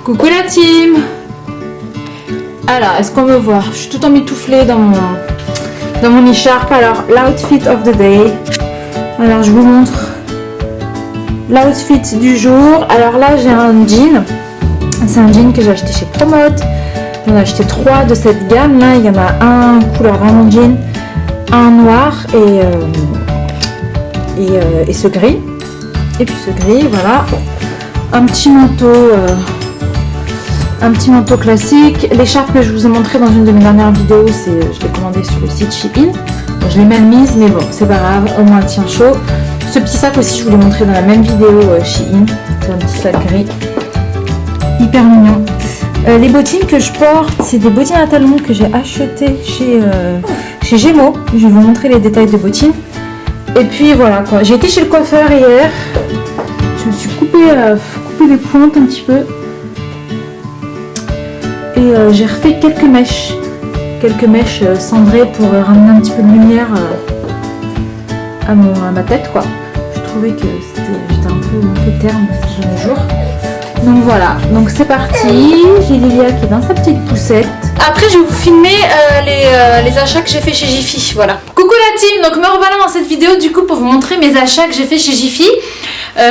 Coucou la team. Alors, est-ce qu'on me voit? Je suis tout emmitouflée dans mon écharpe. Alors, l'outfit of the day. Alors, je vous montre l'outfit du jour. Alors là, j'ai un jean. C'est un jean que j'ai acheté chez Promote. J'en ai acheté 3 de cette gamme. Là, il y en a un couleur vraiment jean, un noir et ce gris. Et puis ce gris, voilà. Un petit manteau classique. L'écharpe que je vous ai montré dans une de mes dernières vidéos, je l'ai commandée sur le site Shein. Bon, je l'ai mal mise, mais bon, c'est pas grave, au moins elle tient chaud. Ce petit sac aussi, je vous l'ai montré dans la même vidéo Shein. C'est un petit sac gris, hyper mignon. Les bottines que je porte, c'est des bottines à talons que j'ai achetées chez Gémeaux. Je vais vous montrer les détails des bottines. Et puis voilà quoi. J'ai été chez le coiffeur hier. Je me suis coupé les pointes un petit peu. Et j'ai refait quelques mèches cendrées pour ramener un petit peu de lumière à ma tête quoi. Je trouvais que j'étais un peu terne ces derniers jours. Donc voilà, donc c'est parti. J'ai Lilia qui est dans sa petite poussette. Après je vais vous filmer les achats que j'ai fait chez Jiffy, voilà. Coucou la team, donc me revoilà dans cette vidéo du coup pour vous montrer mes achats que j'ai fait chez Jiffy.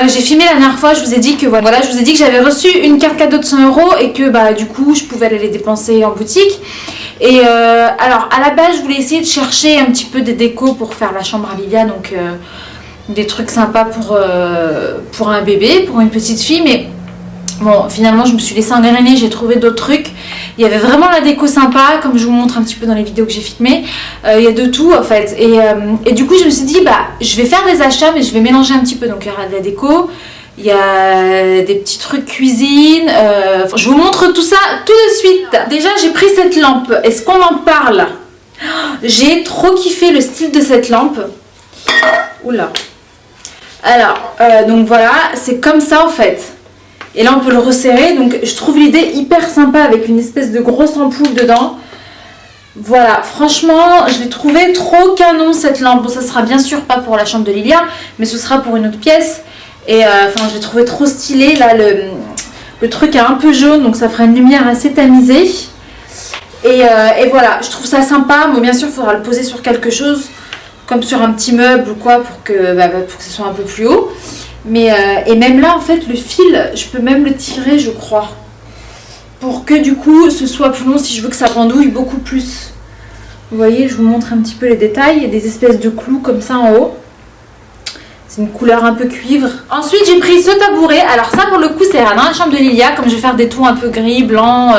J'ai filmé la dernière fois, je vous ai dit que voilà, je vous ai dit que j'avais reçu une carte cadeau de 100 € et que bah du coup je pouvais aller les dépenser en boutique. Et alors à la base je voulais essayer de chercher un petit peu des décos pour faire la chambre à Lilia, donc des trucs sympas pour un bébé, pour une petite fille, mais bon, finalement, je me suis laissée engrainer, j'ai trouvé d'autres trucs. Il y avait vraiment la déco sympa, comme je vous montre un petit peu dans les vidéos que j'ai filmées. Il y a de tout, en fait. Et du coup, je me suis dit, bah, je vais faire des achats, mais je vais mélanger un petit peu. Donc, il y aura de la déco, il y a des petits trucs cuisine. Je vous montre tout ça tout de suite. Déjà, j'ai pris cette lampe. Est-ce qu'on en parle? J'ai trop kiffé le style de cette lampe. Oula. Alors, donc voilà, c'est comme ça, en fait. Et là on peut le resserrer, donc je trouve l'idée hyper sympa avec une espèce de grosse ampoule dedans. Voilà, franchement je l'ai trouvé trop canon cette lampe. Bon, ça sera bien sûr pas pour la chambre de Lilia, mais ce sera pour une autre pièce. Et enfin je l'ai trouvé trop stylé. Là le truc est un peu jaune, donc ça fera une lumière assez tamisée. Et voilà, je trouve ça sympa. Bon, bien sûr il faudra le poser sur quelque chose, comme sur un petit meuble ou quoi, pour que ce soit un peu plus haut. Mais et même là en fait le fil je peux même le tirer je crois, pour que du coup ce soit plus long si je veux que ça pendouille beaucoup plus. Vous voyez, je vous montre un petit peu les détails. Il y a des espèces de clous comme ça en haut. C'est une couleur un peu cuivre. Ensuite j'ai pris ce tabouret. Alors ça pour le coup c'est dans la chambre de Lilia, comme je vais faire des tons un peu gris, blanc,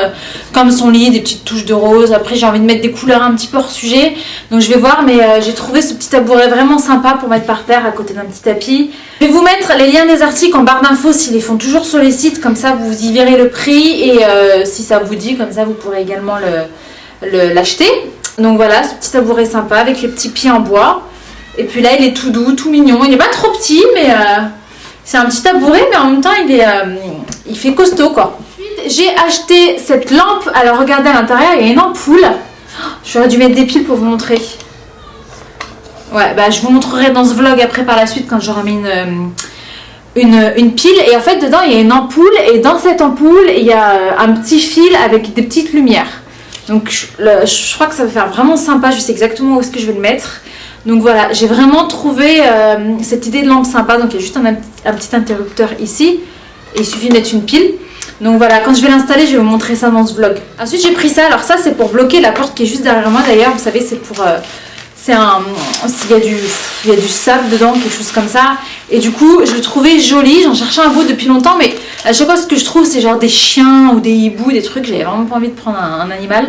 comme son lit, des petites touches de rose. Après j'ai envie de mettre des couleurs un petit peu hors sujet, donc je vais voir, mais j'ai trouvé ce petit tabouret vraiment sympa pour mettre par terre à côté d'un petit tapis. Je vais vous mettre les liens des articles en barre d'infos s'ils les font toujours sur les sites, comme ça vous y verrez le prix et si ça vous dit, comme ça vous pourrez également l'acheter. Donc voilà, ce petit tabouret sympa avec les petits pieds en bois. Et puis là il est tout doux, tout mignon, il n'est pas trop petit, mais c'est un petit tabouret, mais en même temps il fait costaud quoi. Ensuite j'ai acheté cette lampe. Alors regardez à l'intérieur, il y a une ampoule. J'aurais dû mettre des piles pour vous montrer. Ouais, bah je vous montrerai dans ce vlog après par la suite quand j'aurai mis une pile. Et en fait dedans il y a une ampoule, et dans cette ampoule il y a un petit fil avec des petites lumières. Donc je crois que ça va faire vraiment sympa, je sais exactement où est-ce que je vais le mettre. Donc voilà, j'ai vraiment trouvé cette idée de lampe sympa. Donc il y a juste un petit interrupteur ici et il suffit de mettre une pile. Donc voilà, quand je vais l'installer, je vais vous montrer ça dans ce vlog. Ensuite j'ai pris ça. Alors ça c'est pour bloquer la porte qui est juste derrière moi d'ailleurs. Vous savez, c'est pour... il y a du sable dedans, quelque chose comme ça. Et du coup je le trouvais joli. J'en cherchais un beau depuis longtemps, mais à chaque fois ce que je trouve c'est genre des chiens ou des hiboux, des trucs. J'avais vraiment pas envie de prendre un animal.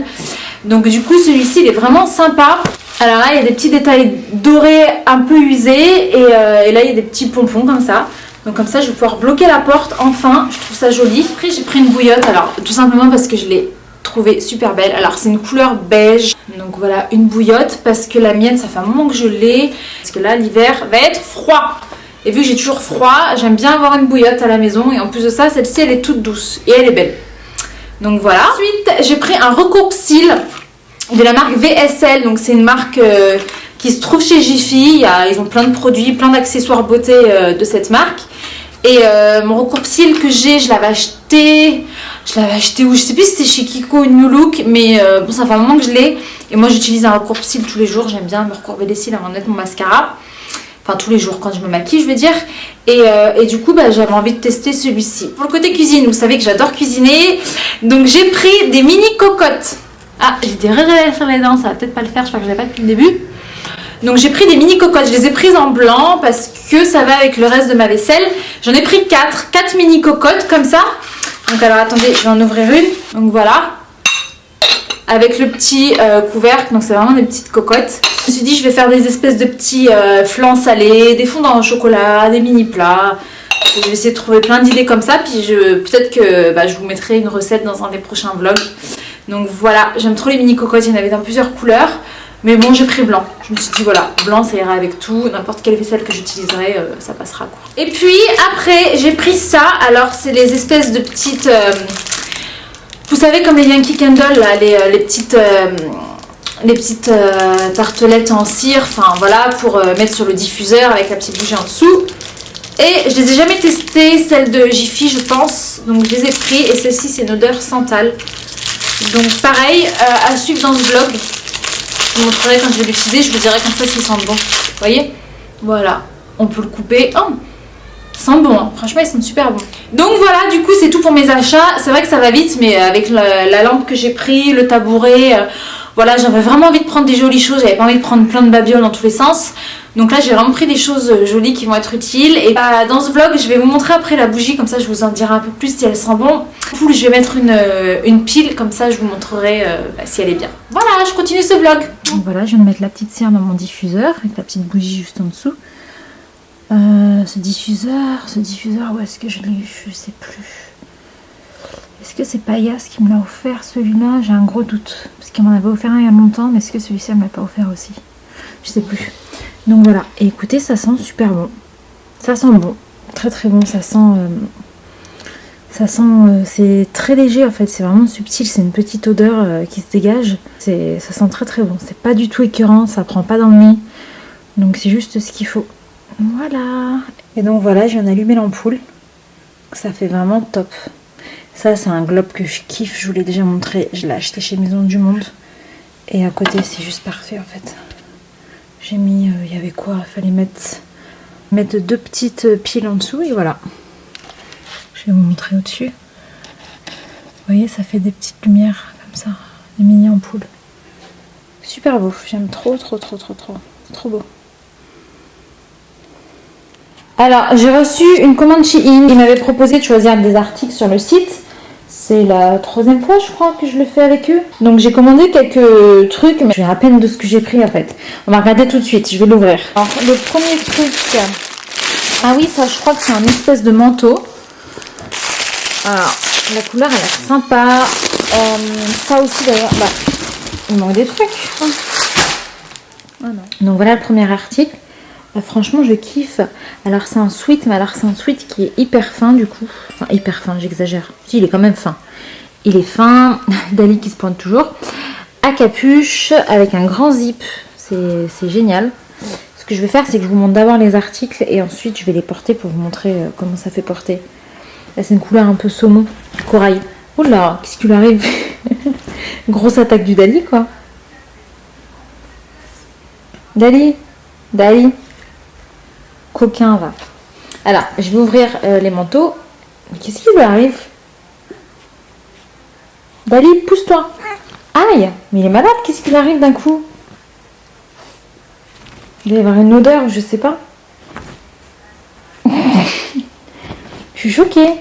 Donc du coup celui-ci il est vraiment sympa. Alors là il y a des petits détails dorés un peu usés, et là il y a des petits pompons comme ça. Donc comme ça je vais pouvoir bloquer la porte enfin. Je trouve ça joli. Après j'ai pris une bouillotte, alors tout simplement parce que je l'ai trouvée super belle. Alors c'est une couleur beige, donc voilà une bouillotte, parce que la mienne ça fait un moment que je l'ai, parce que là l'hiver va être froid. Et vu que j'ai toujours froid, j'aime bien avoir une bouillotte à la maison. Et en plus de ça, celle-ci elle est toute douce et elle est belle. Donc voilà. Ensuite j'ai pris un recoupe-cils de la marque VSL. Donc c'est une marque qui se trouve chez Jiffy. Ils ont plein de produits, plein d'accessoires beauté de cette marque. Et mon recours-cils que j'ai, je l'avais acheté où, je sais plus si c'était chez Kiko ou New Look, mais bon, ça fait un moment que je l'ai. Et moi j'utilise un recours-cils tous les jours, j'aime bien me recourber les cils avant de mettre mon mascara. Enfin tous les jours quand je me maquille je veux dire. Et du coup bah, j'avais envie de tester celui-ci. Pour le côté cuisine, vous savez que j'adore cuisiner. Donc j'ai pris des mini cocottes. Ah, j'ai des raies sur les dents, ça va peut-être pas le faire, je crois que je l'ai pas depuis le début. Donc j'ai pris des mini cocottes, je les ai prises en blanc parce que ça va avec le reste de ma vaisselle. J'en ai pris 4 mini cocottes comme ça. Donc alors attendez, je vais en ouvrir une. Donc voilà. Avec le petit couvercle, donc c'est vraiment des petites cocottes. Je me suis dit je vais faire des espèces de petits flancs salés, des fondants au chocolat, des mini plats. Je vais essayer de trouver plein d'idées comme ça, puis peut-être que bah, je vous mettrai une recette dans un des prochains vlogs. Donc voilà, j'aime trop les mini cocottes, il y en avait dans plusieurs couleurs. Mais bon, j'ai pris blanc. Je me suis dit voilà, blanc ça ira avec tout, n'importe quelle vaisselle que j'utiliserai, ça passera quoi. Et puis après, j'ai pris ça. Alors c'est les espèces de petites... vous savez comme les Yankee Candle là, les petites tartelettes en cire, enfin voilà, pour mettre sur le diffuseur avec la petite bougie en dessous. Et je les ai jamais testées, celles de Jiffy je pense, donc je les ai pris et celle-ci c'est une odeur santal. Donc pareil, à suivre dans ce vlog, je vous montrerai quand je vais l'utiliser, je vous dirai comme ça s'il sent bon. Vous voyez? Voilà, on peut le couper. Oh, ils sentent bon, hein. Franchement ils sont super bons. Donc voilà, du coup c'est tout pour mes achats. C'est vrai que ça va vite, mais avec la lampe que j'ai pris, le tabouret, voilà, j'avais vraiment envie de prendre des jolies choses, j'avais pas envie de prendre plein de babioles dans tous les sens. Donc là j'ai vraiment pris des choses jolies qui vont être utiles. Et bah, dans ce vlog je vais vous montrer après la bougie, comme ça je vous en dirai un peu plus si elle sent bon. Du coup je vais mettre une pile, comme ça je vous montrerai si elle est bien. Voilà, je continue ce vlog. Donc voilà, je viens de mettre la petite cire dans mon diffuseur, avec la petite bougie juste en dessous. Ce diffuseur, où est-ce que je l'ai eu? Je sais plus. Est-ce que c'est Payas qui me l'a offert celui-là? J'ai un gros doute. Parce qu'il m'en avait offert un il y a longtemps, mais est-ce que celui-ci elle ne m'a pas offert aussi? Je sais plus. Donc voilà, et écoutez, ça sent super bon. Ça sent bon, très très bon, ça sent c'est très léger en fait, c'est vraiment subtil, c'est une petite odeur qui se dégage. Ça sent très très bon, c'est pas du tout écœurant, ça prend pas dans le nez. Donc c'est juste ce qu'il faut. Voilà. Et donc voilà, je viens d'allumer l'ampoule. Ça fait vraiment top. Ça c'est un globe que je kiffe, je vous l'ai déjà montré, je l'ai acheté chez Maison du Monde. Et à côté c'est juste parfait en fait. J'ai mis, il y avait quoi? Il fallait mettre 2 petites piles en dessous et voilà. Je vais vous montrer au-dessus. Vous voyez, ça fait des petites lumières comme ça, des mini ampoules. Super beau, j'aime trop. Trop beau. Alors, j'ai reçu une commande Shein. Ils m'avaient proposé de choisir des articles sur le site. C'est la 3e fois, je crois, que je le fais avec eux. Donc, j'ai commandé quelques trucs, mais je vais à peine de ce que j'ai pris, en fait. On va regarder tout de suite, je vais l'ouvrir. Alors, le premier truc... Ah oui, ça, je crois que c'est un espèce de manteau. Alors, la couleur, elle a l'air sympa. Ça aussi, d'ailleurs, bah, il manque des trucs. Oh. Ah non. Donc, voilà le premier article. Franchement je kiffe. Alors c'est un sweat, mais alors c'est un sweat qui est hyper fin du coup. Enfin hyper fin, j'exagère. Si, il est quand même fin. Il est fin, Dali qui se pointe toujours. À capuche, avec un grand zip. C'est génial. Ce que je vais faire, c'est que je vous montre d'abord les articles et ensuite je vais les porter pour vous montrer comment ça fait porter. Là c'est une couleur un peu saumon, corail. Oula, qu'est-ce qui lui arrive? Grosse attaque du Dali quoi. Dali. Coquin va. Alors, je vais ouvrir les manteaux. Qu'est-ce qui lui arrive? Dali, pousse-toi. Aïe, mais il est malade, qu'est-ce qui lui arrive d'un coup? Il doit y avoir une odeur, je sais pas. Je suis choquée.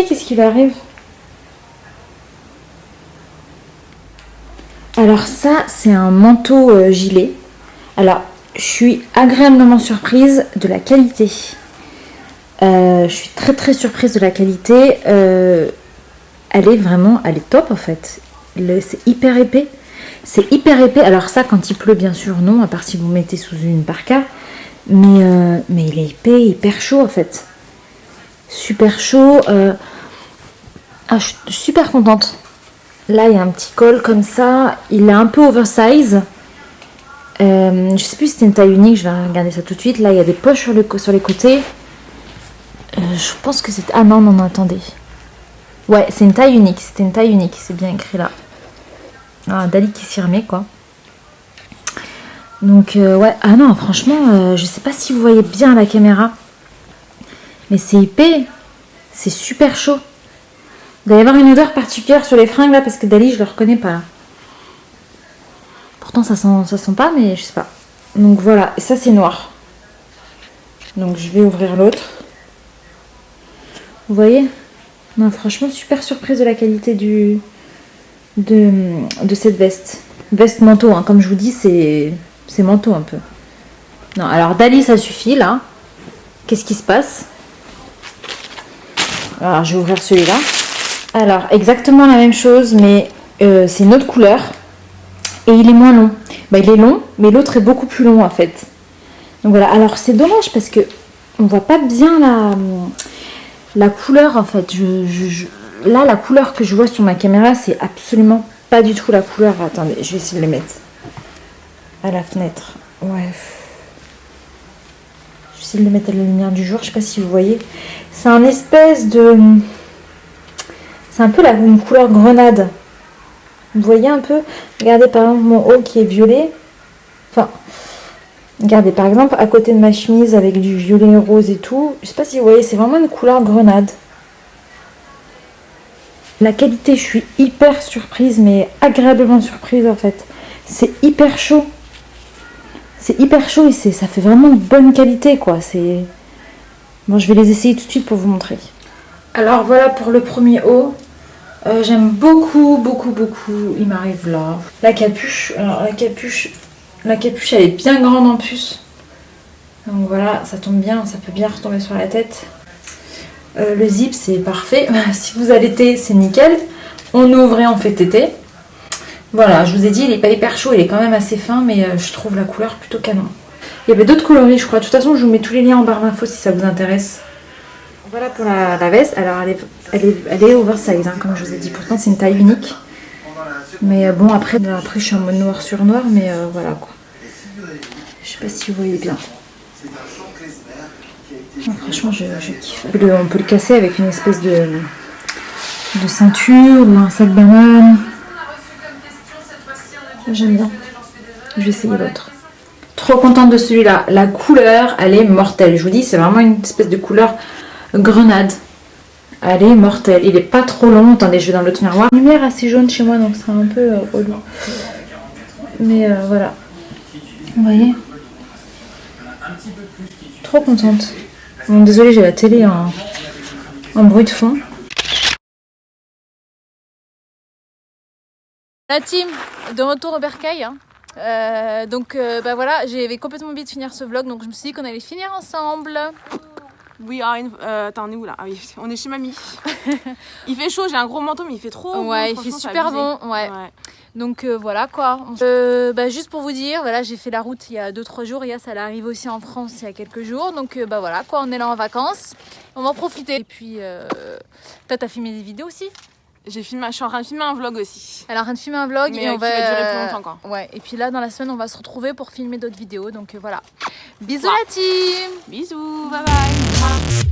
Qu'est-ce qui lui arrive? Alors ça, c'est un manteau gilet. Alors, je suis agréablement surprise de la qualité. Je suis très surprise de la qualité. Elle est top en fait. C'est hyper épais. Alors ça, quand il pleut, bien sûr, non, à part si vous mettez sous une parka. Mais il est épais, hyper chaud en fait. Super chaud. Je suis super contente. Là, il y a un petit col comme ça. Il est un peu oversize. Je sais plus si c'était une taille unique, je vais regarder ça tout de suite. Là, il y a des poches sur les côtés. Je pense que c'est... Ah non, non, non, attendez. Ouais, c'est une taille unique. C'était une taille unique, c'est bien écrit là. Ah, Dali qui s'y remet, quoi. Donc, ouais. Ah non, franchement, je sais pas si vous voyez bien à la caméra. Mais c'est épais. C'est super chaud. Il doit y avoir une odeur particulière sur les fringues là, parce que Dali, je le reconnais pas là. Pourtant, ça sent pas, mais je sais pas. Donc voilà, et ça c'est noir. Donc je vais ouvrir l'autre. Vous voyez? Non, franchement, super surprise de la qualité de cette veste. Veste manteau, hein. Comme je vous dis, c'est manteau un peu. Non, alors Dali, ça suffit là. Qu'est-ce qui se passe? Alors je vais ouvrir celui-là. Alors exactement la même chose, mais c'est une autre couleur. Et il est moins long. Bah, il est long, mais l'autre est beaucoup plus long en fait. Donc voilà, alors c'est dommage parce que on voit pas bien la couleur en fait. Là, la couleur que je vois sur ma caméra, c'est absolument pas du tout la couleur. Attendez, je vais essayer de le mettre à la fenêtre. Ouais. Je vais essayer de le mettre à la lumière du jour. Je sais pas si vous voyez. C'est un espèce de... C'est un peu une couleur grenade. Vous voyez un peu? Regardez par exemple mon haut qui est violet. Enfin, regardez par exemple à côté de ma chemise avec du violet rose et tout. Je sais pas si vous voyez, c'est vraiment une couleur grenade. La qualité, je suis hyper surprise, mais agréablement surprise en fait. C'est hyper chaud. C'est hyper chaud et ça fait vraiment bonne qualité quoi. Bon, je vais les essayer tout de suite pour vous montrer. Alors voilà pour le premier haut. J'aime beaucoup, beaucoup, beaucoup. Il m'arrive là. La capuche. Alors la capuche elle est bien grande en plus. Donc voilà, ça tombe bien, ça peut bien retomber sur la tête. Le zip c'est parfait. Si vous allaitez, c'est nickel. On ouvre et on fait téter. Voilà, je vous ai dit, il est pas hyper chaud, il est quand même assez fin, mais je trouve la couleur plutôt canon. Il y avait d'autres coloris, je crois. De toute façon, je vous mets tous les liens en barre d'infos si ça vous intéresse. Voilà pour la veste. Alors elle est oversize, hein, comme je vous ai dit. Pourtant c'est une taille unique. Mais bon, après je suis en mode noir sur noir, mais voilà quoi. Je sais pas si vous voyez bien. Non, franchement, je kiffe. On peut le casser avec une espèce de ceinture ou un sac banane. J'aime bien. Je vais essayer l'autre. Trop contente de celui-là. La couleur, elle est mortelle. Je vous dis, c'est vraiment une espèce de couleur grenade. Elle est mortelle. Il est pas trop long. Attendez, je vais dans l'autre miroir. La lumière assez jaune chez moi, donc c'est un peu relou. Mais voilà. Vous voyez? Trop contente. Bon, désolée, j'ai la télé en bruit de fond. La team de retour au bercail. Hein. Donc bah voilà, j'avais complètement oublié de finir ce vlog, donc je me suis dit qu'on allait finir ensemble. Oui, attends, on est où là? Ah oui, on est chez mamie. Il fait chaud, j'ai un gros manteau, mais il fait trop bon. Ouais, il fait super bon. Ouais. Donc voilà quoi. Bah, juste pour vous dire, voilà, j'ai fait la route il y a 2-3 jours. Yas, elle arrive aussi en France il y a quelques jours. Donc bah voilà quoi, on est là en vacances. On va en profiter. Et puis, t'as filmé des vidéos aussi? Je suis en train de filmer un vlog aussi. Elle est en train de filmer un vlog mais et on qui va durer plus longtemps quoi. Ouais, et puis là dans la semaine on va se retrouver pour filmer d'autres vidéos. Donc voilà. Bisous la team. Bisous, bye bye.